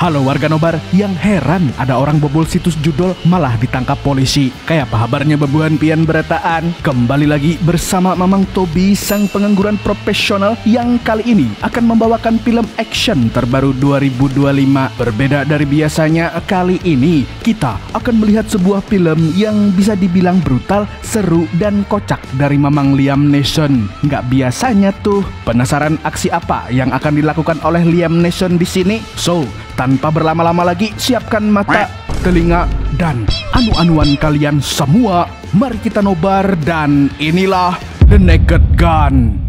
Halo warga nobar yang heran ada orang bobol situs judul malah ditangkap polisi. Kayak apa kabarnya bebuan pian beretaan? Kembali lagi bersama Mamang Tobi, sang pengangguran profesional yang kali ini akan membawakan film action terbaru 2025. Berbeda dari biasanya, kali ini kita akan melihat sebuah film yang bisa dibilang brutal, seru, dan kocak dari Mamang Liam Neeson. Nggak biasanya tuh. Penasaran aksi apa yang akan dilakukan oleh Liam Neeson di sini? So, tanpa berlama-lama lagi, siapkan mata, telinga, dan anu-anuan kalian semua. Mari kita nobar dan inilah The Naked Gun.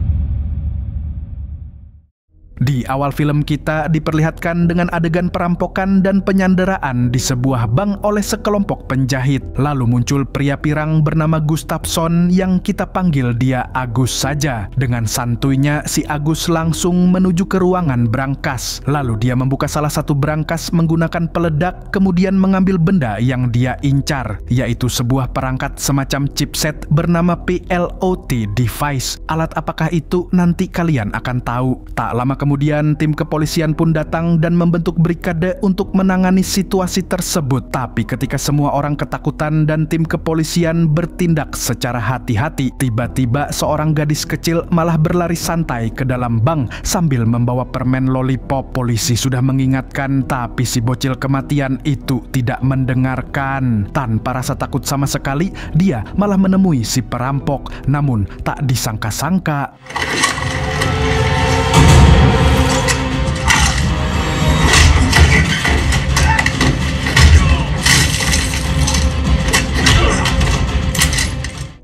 Di awal film kita diperlihatkan dengan adegan perampokan dan penyanderaan di sebuah bank oleh sekelompok penjahit. Lalu muncul pria pirang bernama Gustafsson yang kita panggil dia Agus saja. Dengan santuinya si Agus langsung menuju ke ruangan brankas. Lalu dia membuka salah satu brankas menggunakan peledak, kemudian mengambil benda yang dia incar, yaitu sebuah perangkat semacam chipset bernama PLOT device. Alat apakah itu nanti kalian akan tahu. Tak lama kemudian tim kepolisian pun datang dan membentuk brigade untuk menangani situasi tersebut. Tapi ketika semua orang ketakutan dan tim kepolisian bertindak secara hati-hati, tiba-tiba seorang gadis kecil malah berlari santai ke dalam bank sambil membawa permen lollipop. Polisi sudah mengingatkan, tapi si bocil kematian itu tidak mendengarkan. Tanpa rasa takut sama sekali, dia malah menemui si perampok. Namun tak disangka-sangka,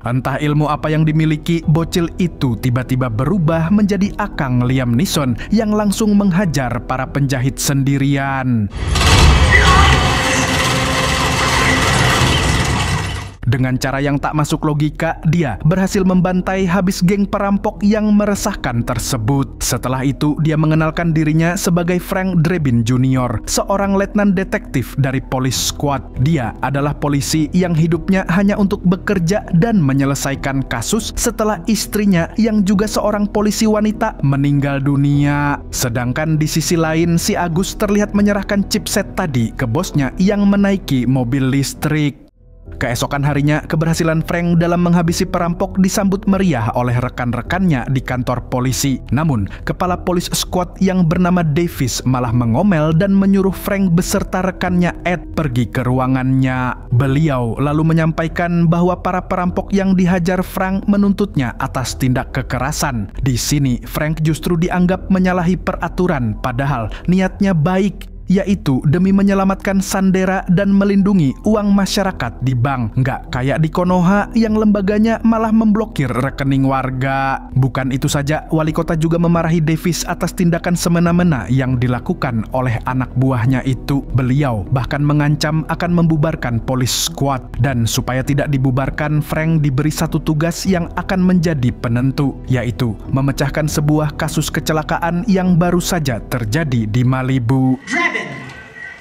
entah ilmu apa yang dimiliki, bocil itu tiba-tiba berubah menjadi akang Liam Neeson yang langsung menghajar para penjahit sendirian. Dengan cara yang tak masuk logika, dia berhasil membantai habis geng perampok yang meresahkan tersebut. Setelah itu, dia mengenalkan dirinya sebagai Frank Drebin Jr., seorang letnan detektif dari Police Squad. Dia adalah polisi yang hidupnya hanya untuk bekerja dan menyelesaikan kasus setelah istrinya yang juga seorang polisi wanita meninggal dunia. Sedangkan di sisi lain, si Agus terlihat menyerahkan chipset tadi ke bosnya yang menaiki mobil listrik. Keesokan harinya, keberhasilan Frank dalam menghabisi perampok disambut meriah oleh rekan-rekannya di kantor polisi. Namun, kepala Police Squad yang bernama Davis malah mengomel dan menyuruh Frank beserta rekannya Ed pergi ke ruangannya. Beliau lalu menyampaikan bahwa para perampok yang dihajar Frank menuntutnya atas tindak kekerasan. Di sini, Frank justru dianggap menyalahi peraturan, padahal niatnya baik, yaitu demi menyelamatkan sandera dan melindungi uang masyarakat di bank. Nggak kayak di Konoha yang lembaganya malah memblokir rekening warga. Bukan itu saja, wali kota juga memarahi Davis atas tindakan semena-mena yang dilakukan oleh anak buahnya itu. Beliau bahkan mengancam akan membubarkan Police Squad. Dan supaya tidak dibubarkan, Frank diberi satu tugas yang akan menjadi penentu, yaitu memecahkan sebuah kasus kecelakaan yang baru saja terjadi di Malibu.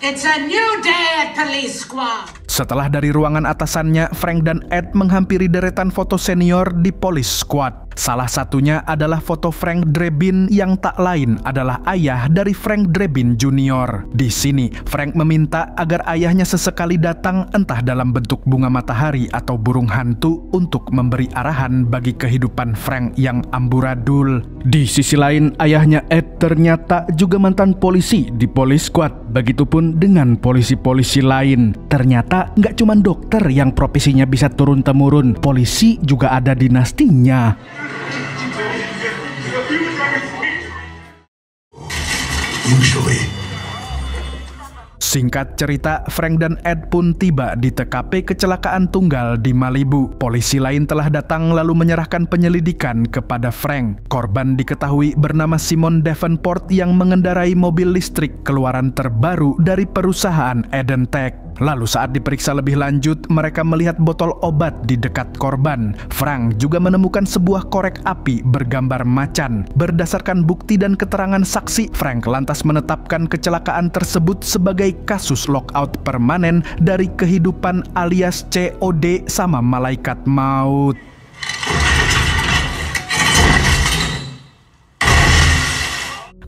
It's a new day at Police Squad. Setelah dari ruangan atasannya, Frank dan Ed menghampiri deretan foto senior di Police Squad. Salah satunya adalah foto Frank Drebin yang tak lain adalah ayah dari Frank Drebin Jr. Di sini, Frank meminta agar ayahnya sesekali datang, entah dalam bentuk bunga matahari atau burung hantu, untuk memberi arahan bagi kehidupan Frank yang amburadul. Di sisi lain, ayahnya Ed ternyata juga mantan polisi di Police Squad. Begitupun dengan polisi-polisi lain. Ternyata nggak cuma dokter yang profesinya bisa turun-temurun, polisi juga ada dinastinya. Singkat cerita, Frank dan Ed pun tiba di TKP kecelakaan tunggal di Malibu. Polisi lain telah datang lalu menyerahkan penyelidikan kepada Frank. Korban diketahui bernama Simon Davenport yang mengendarai mobil listrik keluaran terbaru dari perusahaan Eden Tech. Lalu saat diperiksa lebih lanjut, mereka melihat botol obat di dekat korban. Frank juga menemukan sebuah korek api bergambar macan. Berdasarkan bukti dan keterangan saksi, Frank lantas menetapkan kecelakaan tersebut sebagai kasus lockout permanen dari kehidupan alias COD sama malaikat maut.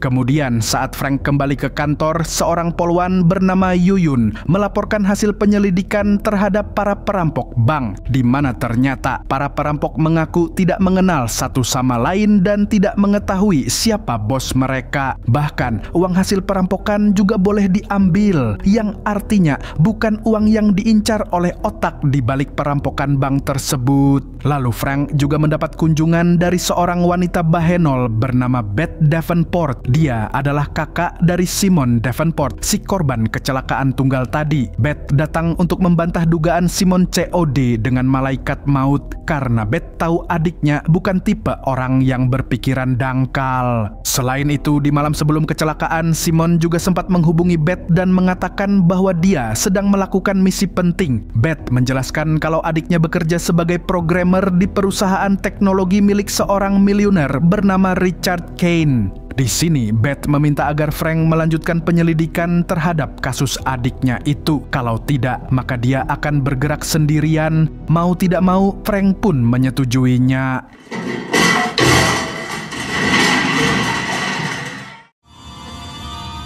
Kemudian saat Frank kembali ke kantor, seorang polwan bernama Yuyun melaporkan hasil penyelidikan terhadap para perampok bank, di mana ternyata para perampok mengaku tidak mengenal satu sama lain dan tidak mengetahui siapa bos mereka. Bahkan uang hasil perampokan juga boleh diambil, yang artinya bukan uang yang diincar oleh otak di balik perampokan bank tersebut. Lalu Frank juga mendapat kunjungan dari seorang wanita bahenol bernama Beth Davenport. Dia adalah kakak dari Simon Davenport, si korban kecelakaan tunggal tadi. Beth datang untuk membantah dugaan Simon COD dengan malaikat maut karena Beth tahu adiknya bukan tipe orang yang berpikiran dangkal. Selain itu, di malam sebelum kecelakaan, Simon juga sempat menghubungi Beth dan mengatakan bahwa dia sedang melakukan misi penting. Beth menjelaskan kalau adiknya bekerja sebagai programmer di perusahaan teknologi milik seorang miliuner bernama Richard Kane. Di sini, Beth meminta agar Frank melanjutkan penyelidikan terhadap kasus adiknya itu. Kalau tidak, maka dia akan bergerak sendirian. Mau tidak mau, Frank pun menyetujuinya.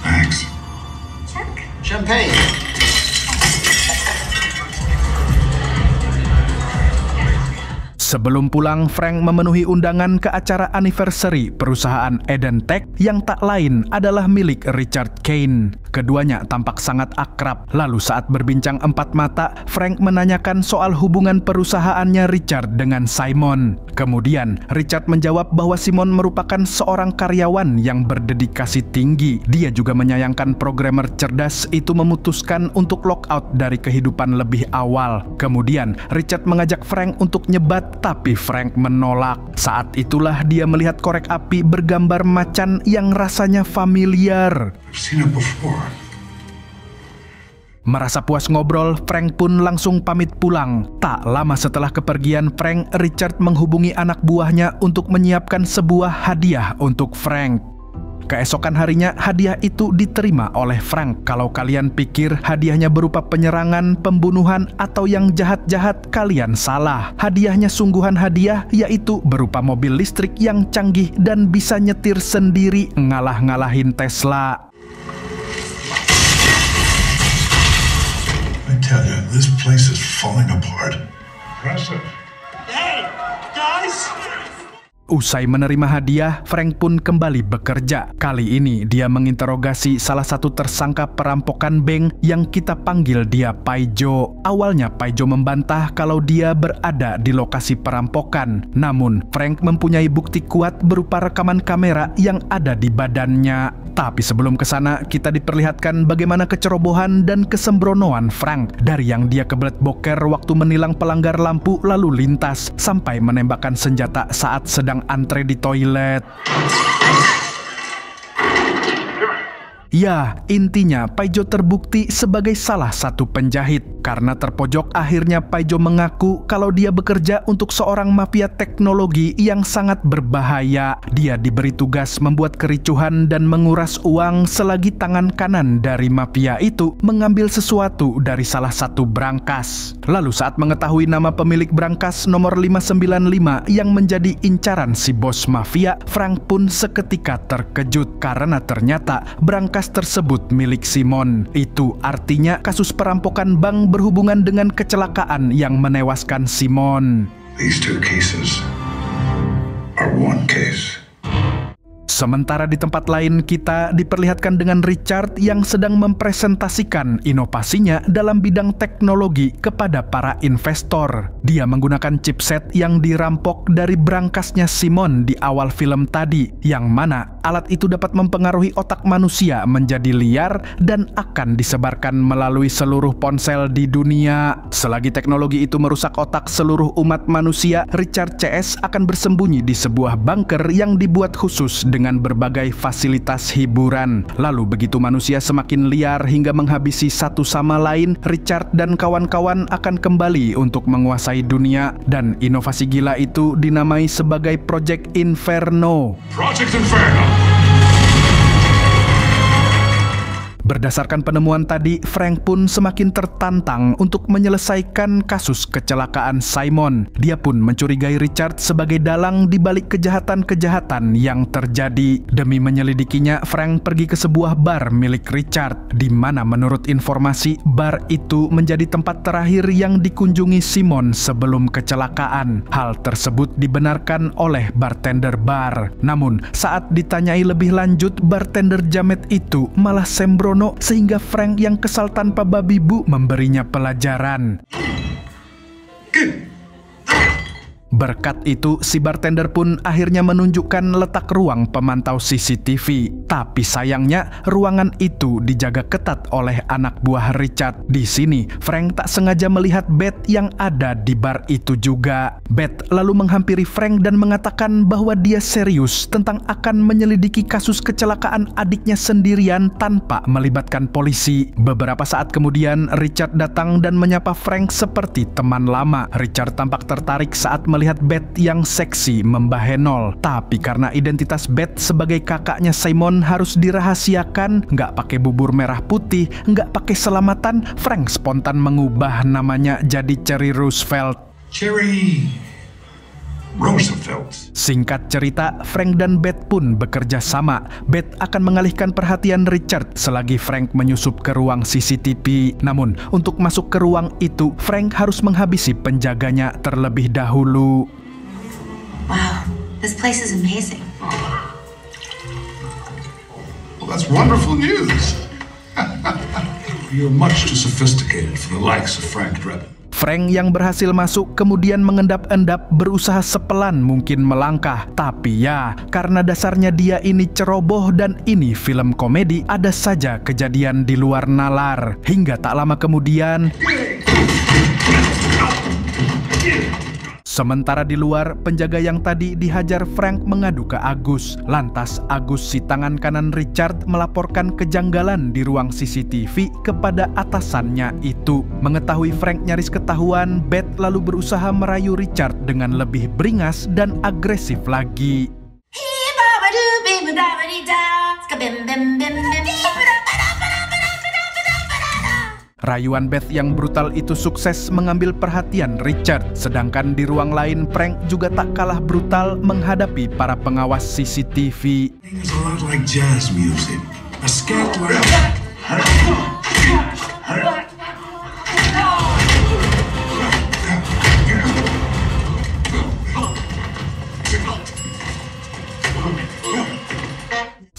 Thanks. Check. Champagne. Sebelum pulang, Frank memenuhi undangan ke acara anniversary perusahaan Eden Tech yang tak lain adalah milik Richard Kane. Keduanya tampak sangat akrab. Lalu saat berbincang empat mata, Frank menanyakan soal hubungan perusahaannya Richard dengan Simon. Kemudian, Richard menjawab bahwa Simon merupakan seorang karyawan yang berdedikasi tinggi. Dia juga menyayangkan programmer cerdas itu memutuskan untuk lockout dari kehidupan lebih awal. Kemudian, Richard mengajak Frank untuk nyebat, tapi Frank menolak. Saat itulah dia melihat korek api bergambar macan yang rasanya familiar. I've seen it before. Merasa puas ngobrol, Frank pun langsung pamit pulang. Tak lama setelah kepergian Frank, Richard menghubungi anak buahnya untuk menyiapkan sebuah hadiah untuk Frank. Keesokan harinya, hadiah itu diterima oleh Frank. Kalau kalian pikir hadiahnya berupa penyerangan, pembunuhan, atau yang jahat-jahat, kalian salah. Hadiahnya sungguhan hadiah, yaitu berupa mobil listrik yang canggih dan bisa nyetir sendiri, ngalah-ngalahin Tesla. I tell you, this place is falling apart. Impressive. Hey, guys! Usai menerima hadiah, Frank pun kembali bekerja. Kali ini dia menginterogasi salah satu tersangka perampokan bank yang kita panggil dia Paijo. Awalnya Paijo membantah kalau dia berada di lokasi perampokan. Namun, Frank mempunyai bukti kuat berupa rekaman kamera yang ada di badannya. Tapi sebelum ke sana, kita diperlihatkan bagaimana kecerobohan dan kesembronoan Frank. Dari yang dia kebelet boker waktu menilang pelanggar lampu lalu lintas, sampai menembakkan senjata saat sedang antre di toilet. Ya, intinya Paijo terbukti sebagai salah satu penjahit. Karena terpojok, akhirnya Paijo mengaku kalau dia bekerja untuk seorang mafia teknologi yang sangat berbahaya. Dia diberi tugas membuat kericuhan dan menguras uang selagi tangan kanan dari mafia itu mengambil sesuatu dari salah satu brankas. Lalu saat mengetahui nama pemilik brankas nomor 595 yang menjadi incaran si bos mafia, Frank pun seketika terkejut karena ternyata brankas tersebut milik Simon. Itu artinya kasus perampokan bank berhubungan dengan kecelakaan yang menewaskan Simon. These two cases are one case. Sementara di tempat lain kita diperlihatkan dengan Richard yang sedang mempresentasikan inovasinya dalam bidang teknologi kepada para investor. Dia menggunakan chipset yang dirampok dari brankasnya Simon di awal film tadi, yang mana alat itu dapat mempengaruhi otak manusia menjadi liar dan akan disebarkan melalui seluruh ponsel di dunia. Selagi teknologi itu merusak otak seluruh umat manusia, Richard CS akan bersembunyi di sebuah bunker yang dibuat khusus dengan berbagai fasilitas hiburan. Lalu begitu manusia semakin liar hingga menghabisi satu sama lain, Richard dan kawan-kawan akan kembali untuk menguasai dunia, dan inovasi gila itu dinamai sebagai Project Inferno. Project Inferno. Berdasarkan penemuan tadi, Frank pun semakin tertantang untuk menyelesaikan kasus kecelakaan Simon. Dia pun mencurigai Richard sebagai dalang di balik kejahatan-kejahatan yang terjadi. Demi menyelidikinya, Frank pergi ke sebuah bar milik Richard, di mana menurut informasi, bar itu menjadi tempat terakhir yang dikunjungi Simon sebelum kecelakaan. Hal tersebut dibenarkan oleh bartender bar. Namun, saat ditanyai lebih lanjut, bartender jamet itu malah sembrono sehingga Frank yang kesal tanpa babi bu memberinya pelajaran. Berkat itu, si bartender pun akhirnya menunjukkan letak ruang pemantau CCTV. Tapi sayangnya, ruangan itu dijaga ketat oleh anak buah Richard. Di sini, Frank tak sengaja melihat Beth yang ada di bar itu juga. Beth lalu menghampiri Frank dan mengatakan bahwa dia serius tentang akan menyelidiki kasus kecelakaan adiknya sendirian tanpa melibatkan polisi. Beberapa saat kemudian, Richard datang dan menyapa Frank seperti teman lama. Richard tampak tertarik saat melihat Beth yang seksi membahenol. Tapi karena identitas Beth sebagai kakaknya Simon harus dirahasiakan, nggak pakai bubur merah putih, nggak pakai selamatan, Frank spontan mengubah namanya jadi Cherry Roosevelt. Cherry Roosevelt. Singkat cerita, Frank dan Beth pun bekerja sama. Beth akan mengalihkan perhatian Richard selagi Frank menyusup ke ruang CCTV. Namun, untuk masuk ke ruang itu, Frank harus menghabisi penjaganya terlebih dahulu. Wow, this place is amazing. Well, that's wonderful news. You're much too sophisticated for the likes of Frank Drebin. Frank yang berhasil masuk kemudian mengendap-endap berusaha sepelan mungkin melangkah. Tapi ya, karena dasarnya dia ini ceroboh dan ini film komedi, ada saja kejadian di luar nalar. Hingga tak lama kemudian, sementara di luar, penjaga yang tadi dihajar Frank mengadu ke Agus. Lantas Agus, si tangan kanan Richard, melaporkan kejanggalan di ruang CCTV kepada atasannya itu. Mengetahui Frank nyaris ketahuan, Beth lalu berusaha merayu Richard dengan lebih beringas dan agresif lagi. Rayuan Beth yang brutal itu sukses mengambil perhatian Richard. Sedangkan di ruang lain, Frank juga tak kalah brutal menghadapi para pengawas CCTV. It's a lot like jazz music. A scat like...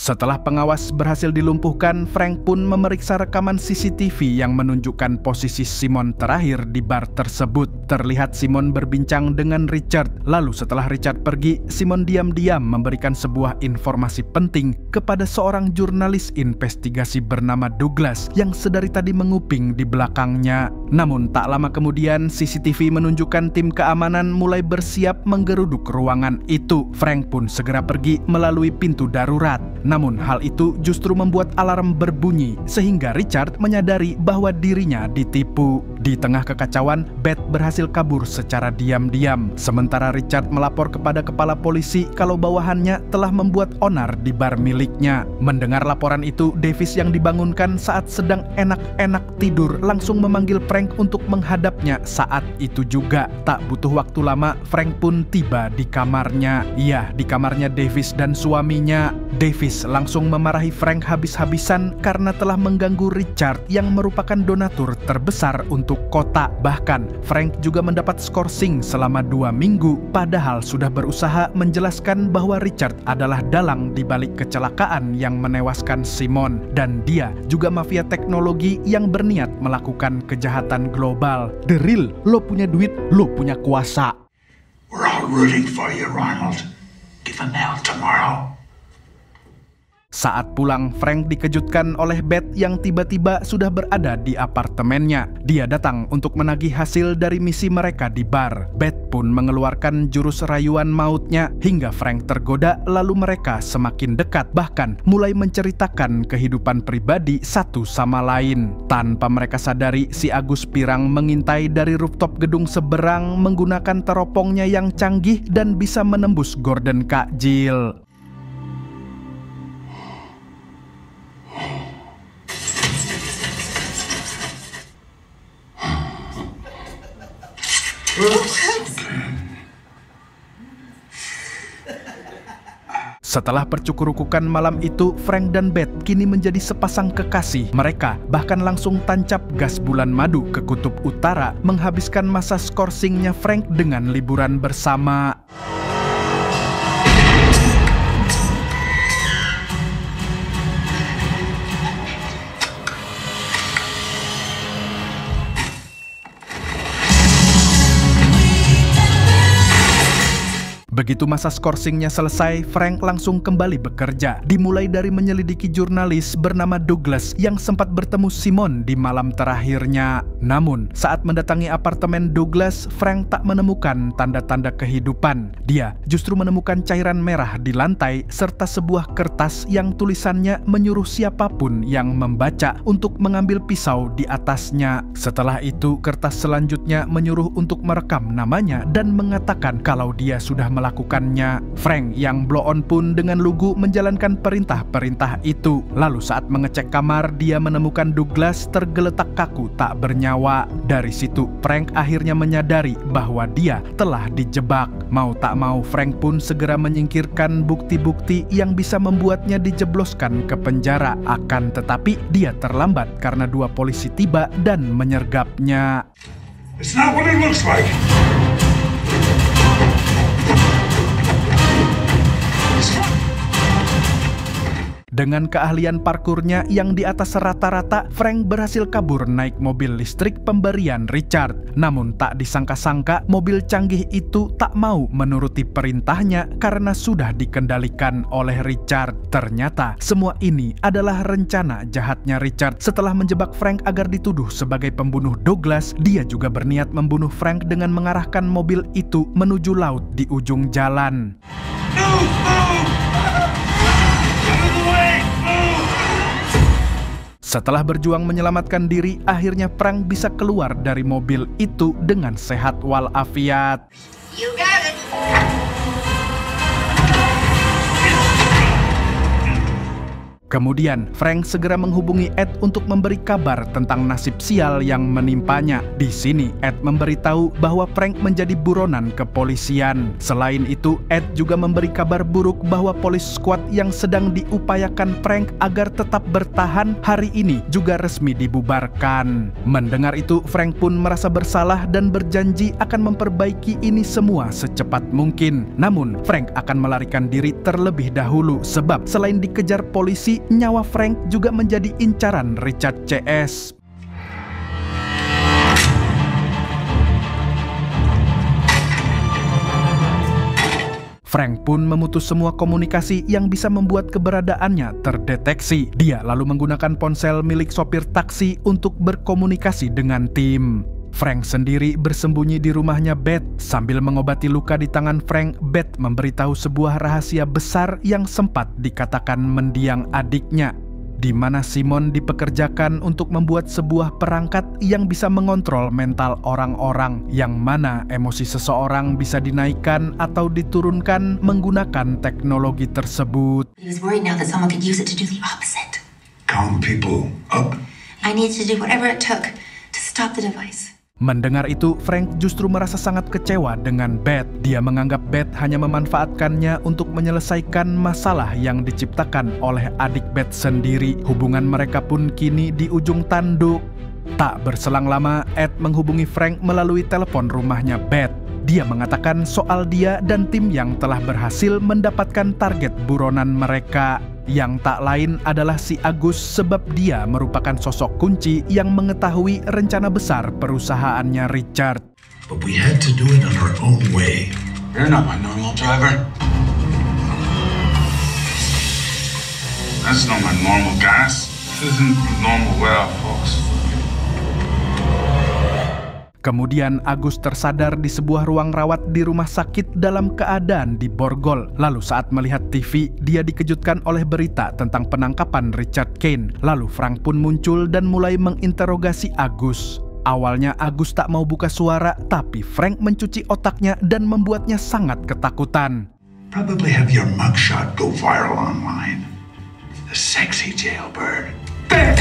Setelah pengawas berhasil dilumpuhkan, Frank pun memeriksa rekaman CCTV yang menunjukkan posisi Simon terakhir di bar tersebut. Terlihat Simon berbincang dengan Richard. Lalu setelah Richard pergi, Simon diam-diam memberikan sebuah informasi penting kepada seorang jurnalis investigasi bernama Douglas yang sedari tadi menguping di belakangnya. Namun tak lama kemudian, CCTV menunjukkan tim keamanan mulai bersiap menggeruduk ruangan itu. Frank pun segera pergi melalui pintu darurat. Namun hal itu justru membuat alarm berbunyi sehingga Richard menyadari bahwa dirinya ditipu. Di tengah kekacauan, Beth berhasil kabur secara diam-diam. Sementara Richard melapor kepada kepala polisi kalau bawahannya telah membuat onar di bar miliknya. Mendengar laporan itu, Davis yang dibangunkan saat sedang enak-enak tidur langsung memanggil Frank untuk menghadapnya saat itu juga. Tak butuh waktu lama, Frank pun tiba di kamarnya. Iya, di kamarnya Davis dan suaminya. Davis langsung memarahi Frank habis-habisan karena telah mengganggu Richard yang merupakan donatur terbesar untuk kota. Bahkan, Frank juga mendapat skorsing selama 2 minggu, padahal sudah berusaha menjelaskan bahwa Richard adalah dalang di balik kecelakaan yang menewaskan Simon. Dan dia juga mafia teknologi yang berniat melakukan kejahatan global. The real, lo punya duit, lo punya kuasa. We're all rooting for you, Ronald. Give him hell tomorrow. Saat pulang, Frank dikejutkan oleh Beth yang tiba-tiba sudah berada di apartemennya. Dia datang untuk menagih hasil dari misi mereka di bar. Beth pun mengeluarkan jurus rayuan mautnya hingga Frank tergoda, lalu mereka semakin dekat, bahkan mulai menceritakan kehidupan pribadi satu sama lain. Tanpa mereka sadari, si Agus Pirang mengintai dari rooftop gedung seberang menggunakan teropongnya yang canggih dan bisa menembus gorden Kak Jill. Setelah percukur-ukukan malam itu, Frank dan Beth kini menjadi sepasang kekasih. Mereka bahkan langsung tancap gas bulan madu ke kutub utara, menghabiskan masa skorsingnya Frank dengan liburan bersama. Begitu masa skorsingnya selesai, Frank langsung kembali bekerja. Dimulai dari menyelidiki jurnalis bernama Douglas yang sempat bertemu Simon di malam terakhirnya. Namun, saat mendatangi apartemen Douglas, Frank tak menemukan tanda-tanda kehidupan. Dia justru menemukan cairan merah di lantai serta sebuah kertas yang tulisannya menyuruh siapapun yang membaca untuk mengambil pisau di atasnya. Setelah itu, kertas selanjutnya menyuruh untuk merekam namanya dan mengatakan kalau dia sudah melakukannya. Frank yang blow on pun dengan lugu menjalankan perintah-perintah itu. Lalu saat mengecek kamar, dia menemukan Douglas tergeletak kaku tak bernyawa. Dari situ, Frank akhirnya menyadari bahwa dia telah dijebak. Mau tak mau, Frank pun segera menyingkirkan bukti-bukti yang bisa membuatnya dijebloskan ke penjara. Akan tetapi, dia terlambat karena dua polisi tiba dan menyergapnya. It's not what it looks like. Dengan keahlian parkurnya yang di atas rata-rata, Frank berhasil kabur naik mobil listrik pemberian Richard. Namun tak disangka-sangka, mobil canggih itu tak mau menuruti perintahnya karena sudah dikendalikan oleh Richard. Ternyata semua ini adalah rencana jahatnya Richard. Setelah menjebak Frank agar dituduh sebagai pembunuh Douglas, dia juga berniat membunuh Frank dengan mengarahkan mobil itu menuju laut di ujung jalan. Setelah berjuang menyelamatkan diri, akhirnya Frank bisa keluar dari mobil itu dengan sehat walafiat. You got it. Kemudian, Frank segera menghubungi Ed untuk memberi kabar tentang nasib sial yang menimpanya. Di sini, Ed memberitahu bahwa Frank menjadi buronan kepolisian. Selain itu, Ed juga memberi kabar buruk bahwa police squad yang sedang diupayakan Frank agar tetap bertahan hari ini juga resmi dibubarkan. Mendengar itu, Frank pun merasa bersalah dan berjanji akan memperbaiki ini semua secepat mungkin. Namun, Frank akan melarikan diri terlebih dahulu sebab selain dikejar polisi, nyawa Frank juga menjadi incaran Richard CS. Frank pun memutus semua komunikasi yang bisa membuat keberadaannya terdeteksi. Dia lalu menggunakan ponsel milik sopir taksi untuk berkomunikasi dengan tim. Frank sendiri bersembunyi di rumahnya Beth. Sambil mengobati luka di tangan Frank, Beth memberitahu sebuah rahasia besar yang sempat dikatakan mendiang adiknya, di mana Simon dipekerjakan untuk membuat sebuah perangkat yang bisa mengontrol mental orang-orang, yang mana emosi seseorang bisa dinaikkan atau diturunkan menggunakan teknologi tersebut. He was worried now that someone could use it to do the opposite. Calm people up. I need to do whatever it took to stop the device. Mendengar itu, Frank justru merasa sangat kecewa dengan Beth. Dia menganggap Beth hanya memanfaatkannya untuk menyelesaikan masalah yang diciptakan oleh adik Beth sendiri. Hubungan mereka pun kini di ujung tanduk. Tak berselang lama, Ed menghubungi Frank melalui telepon rumahnya Beth. Dia mengatakan soal dia dan tim yang telah berhasil mendapatkan target buronan mereka, yang tak lain adalah si Agus, sebab dia merupakan sosok kunci yang mengetahui rencana besar perusahaannya Richard. But we had to do it on our own way. You're not my normal driver. That's not my normal gas. This isn't normal well, folks. Kemudian Agus tersadar di sebuah ruang rawat di rumah sakit dalam keadaan diborgol. Lalu saat melihat TV, dia dikejutkan oleh berita tentang penangkapan Richard Kane. Lalu Frank pun muncul dan mulai menginterogasi Agus. Awalnya Agus tak mau buka suara, tapi Frank mencuci otaknya dan membuatnya sangat ketakutan. Probably have your mugshot go viral online. The sexy jailbird. There!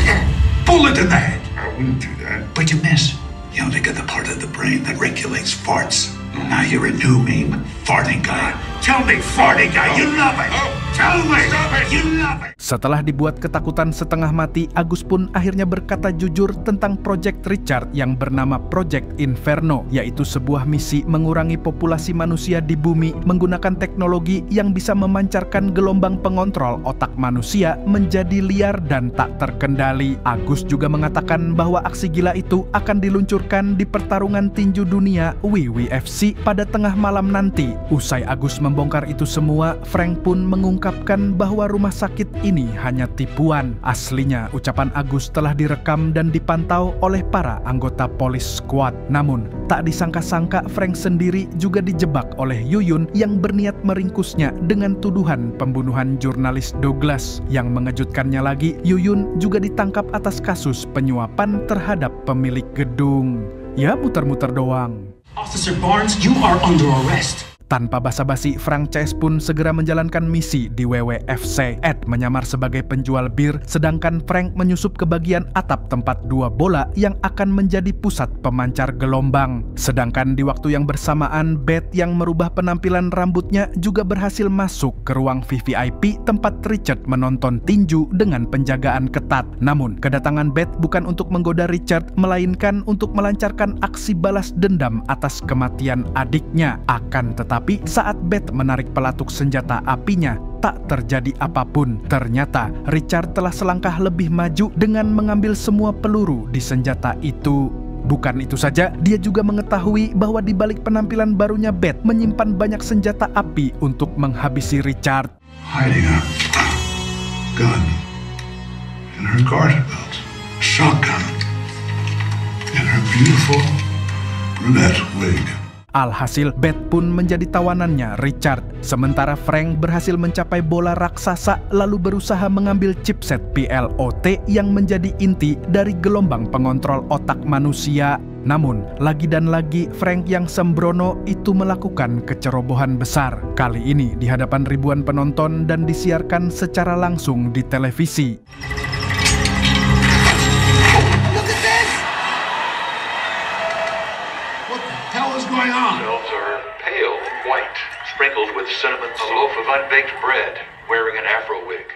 Bullet in the head. I wouldn't do that. But you miss. You only get the part of the brain that regulates farts. Now you're a new meme, farting guy. Tell me, farting guy, you love it. Tell me, you love it. Setelah dibuat ketakutan setengah mati, Agus pun akhirnya berkata jujur tentang Project Richard yang bernama Project Inferno, yaitu sebuah misi mengurangi populasi manusia di bumi menggunakan teknologi yang bisa memancarkan gelombang pengontrol otak manusia menjadi liar dan tak terkendali. Agus juga mengatakan bahwa aksi gila itu akan diluncurkan di pertarungan tinju dunia WWFC pada tengah malam nanti. Usai Agus membongkar itu semua, Frank pun mengungkapkan bahwa rumah sakit ini hanya tipuan. Aslinya, ucapan Agus telah direkam dan dipantau oleh para anggota Police Squad. Namun, tak disangka-sangka Frank sendiri juga dijebak oleh Yuyun yang berniat meringkusnya dengan tuduhan pembunuhan jurnalis Douglas. Yang mengejutkannya lagi, Yuyun juga ditangkap atas kasus penyuapan terhadap pemilik gedung. Ya, muter-muter doang. Officer Barnes, you are under arrest. Tanpa basa-basi, Frank CS pun segera menjalankan misi di WWFC. Ed menyamar sebagai penjual bir, sedangkan Frank menyusup ke bagian atap tempat dua bola yang akan menjadi pusat pemancar gelombang. Sedangkan di waktu yang bersamaan, Beth yang merubah penampilan rambutnya juga berhasil masuk ke ruang VVIP tempat Richard menonton tinju dengan penjagaan ketat. Namun, kedatangan Beth bukan untuk menggoda Richard, melainkan untuk melancarkan aksi balas dendam atas kematian adiknya. Akan tetapi saat Beth menarik pelatuk senjata apinya, tak terjadi apapun. Ternyata Richard telah selangkah lebih maju dengan mengambil semua peluru di senjata itu. Bukan itu saja, dia juga mengetahui bahwa di balik penampilan barunya Beth menyimpan banyak senjata api untuk menghabisi Richard. Hiding a gun in her garter belt, a shotgun in her beautiful brunette wig. Alhasil, Beth pun menjadi tawanannya Richard. Sementara Frank berhasil mencapai bola raksasa lalu berusaha mengambil chipset PLOT yang menjadi inti dari gelombang pengontrol otak manusia. Namun, lagi dan lagi Frank yang sembrono itu melakukan kecerobohan besar. Kali ini di hadapan ribuan penonton dan disiarkan secara langsung di televisi. Going on? Themselves are pale white, sprinkled with cinnamon, a loaf of unbaked bread, wearing an afro wig.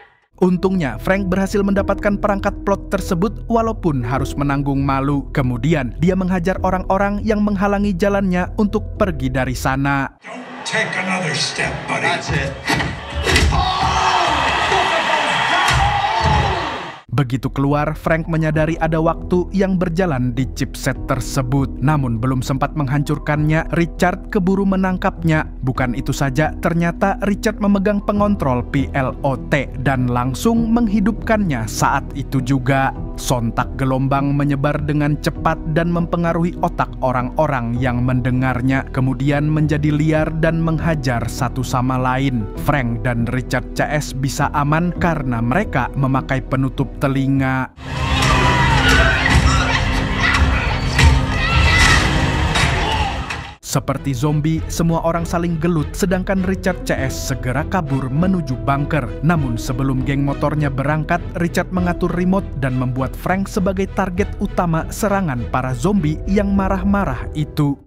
Untungnya, Frank berhasil mendapatkan perangkat plot tersebut walaupun harus menanggung malu. Kemudian, dia menghajar orang-orang yang menghalangi jalannya untuk pergi dari sana. Don't take another step, buddy. That's it. Begitu keluar, Frank menyadari ada waktu yang berjalan di chipset tersebut. Namun belum sempat menghancurkannya, Richard keburu menangkapnya. Bukan itu saja, ternyata Richard memegang pengontrol PLOT dan langsung menghidupkannya saat itu juga. Sontak gelombang menyebar dengan cepat dan mempengaruhi otak orang-orang yang mendengarnya, kemudian menjadi liar dan menghajar satu sama lain. Frank dan Richard CS bisa aman karena mereka memakai penutup telinga. Seperti zombie, semua orang saling gelut, sedangkan Richard CS segera kabur menuju bunker. Namun sebelum geng motornya berangkat, Richard mengatur remote dan membuat Frank sebagai target utama serangan para zombie yang marah-marah itu.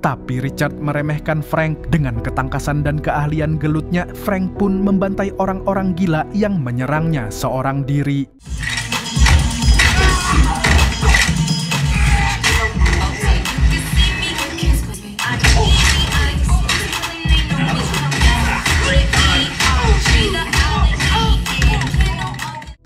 Tapi Richard meremehkan Frank. Dengan ketangkasan dan keahlian gelutnya, Frank pun membantai orang-orang gila yang menyerangnya seorang diri.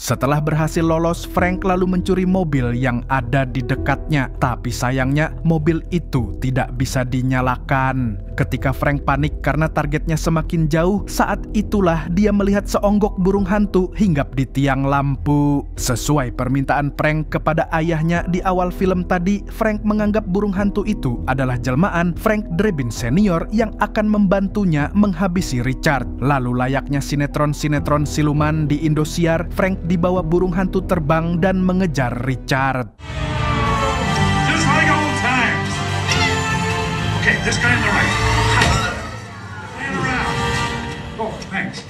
Setelah berhasil lolos, Frank lalu mencuri mobil yang ada di dekatnya. Tapi sayangnya, mobil itu tidak bisa dinyalakan. Ketika Frank panik karena targetnya semakin jauh, saat itulah dia melihat seonggok burung hantu hinggap di tiang lampu. Sesuai permintaan Frank kepada ayahnya di awal film tadi, Frank menganggap burung hantu itu adalah jelmaan Frank Drebin Senior yang akan membantunya menghabisi Richard. Lalu layaknya sinetron-sinetron siluman di Indosiar, Frank dibawa burung hantu terbang dan mengejar Richard. Just like old times. Okay, this guy on the right. Stand around. Oh, thanks.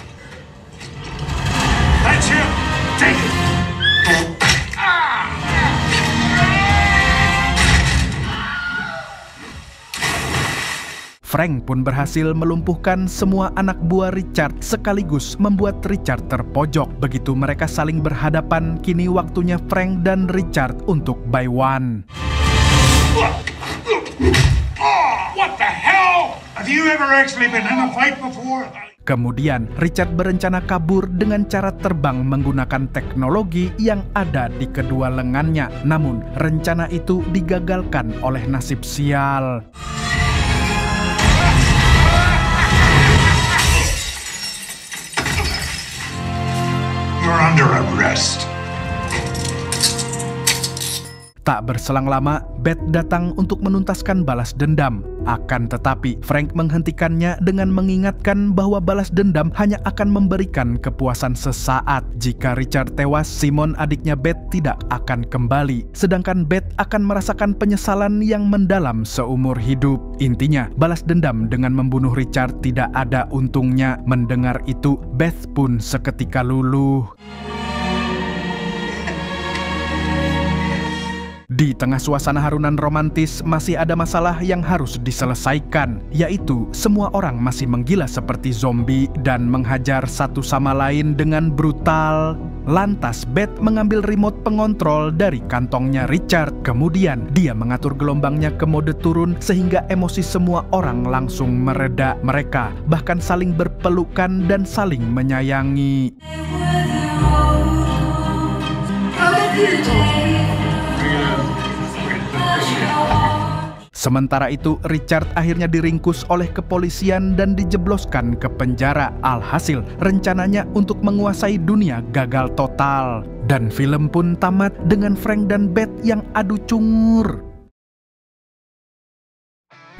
That's him. Take it. Frank pun berhasil melumpuhkan semua anak buah Richard sekaligus membuat Richard terpojok. Begitu mereka saling berhadapan, kini waktunya Frank dan Richard untuk buy one. What the hell? Have you ever actually been in a fight before? Kemudian, Richard berencana kabur dengan cara terbang menggunakan teknologi yang ada di kedua lengannya. Namun, rencana itu digagalkan oleh nasib sial. You're under arrest. Tak berselang lama, Beth datang untuk menuntaskan balas dendam. Akan tetapi, Frank menghentikannya dengan mengingatkan bahwa balas dendam hanya akan memberikan kepuasan sesaat. Jika Richard tewas, Simon, adiknya Beth, tidak akan kembali. Sedangkan Beth akan merasakan penyesalan yang mendalam seumur hidup. Intinya, balas dendam dengan membunuh Richard tidak ada untungnya. Mendengar itu, Beth pun seketika luluh. Di tengah suasana harunan romantis, masih ada masalah yang harus diselesaikan, yaitu semua orang masih menggila seperti zombie dan menghajar satu sama lain dengan brutal. Lantas Beth mengambil remote pengontrol dari kantongnya Richard. Kemudian dia mengatur gelombangnya ke mode turun sehingga emosi semua orang langsung mereda. Mereka bahkan saling berpelukan dan saling menyayangi. Sementara itu, Richard akhirnya diringkus oleh kepolisian dan dijebloskan ke penjara. Alhasil, rencananya untuk menguasai dunia gagal total. Dan film pun tamat dengan Frank dan Beth yang adu cungur.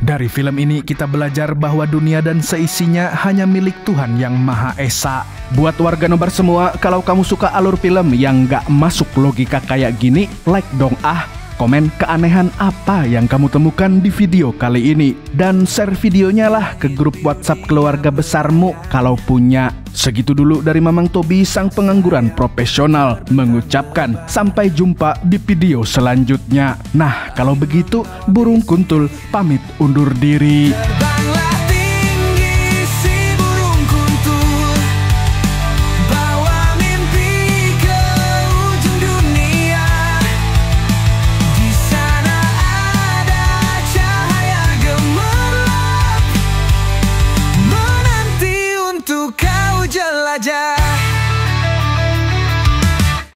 Dari film ini kita belajar bahwa dunia dan seisinya hanya milik Tuhan yang Maha Esa. Buat warga nobar semua, kalau kamu suka alur film yang gak masuk logika kayak gini, like dong ah. Komen keanehan apa yang kamu temukan di video kali ini. Dan share videonya lah ke grup WhatsApp keluarga besarmu kalau punya. Segitu dulu dari Mamang Tobi, sang pengangguran profesional, mengucapkan sampai jumpa di video selanjutnya. Nah, kalau begitu, burung kuntul pamit undur diri.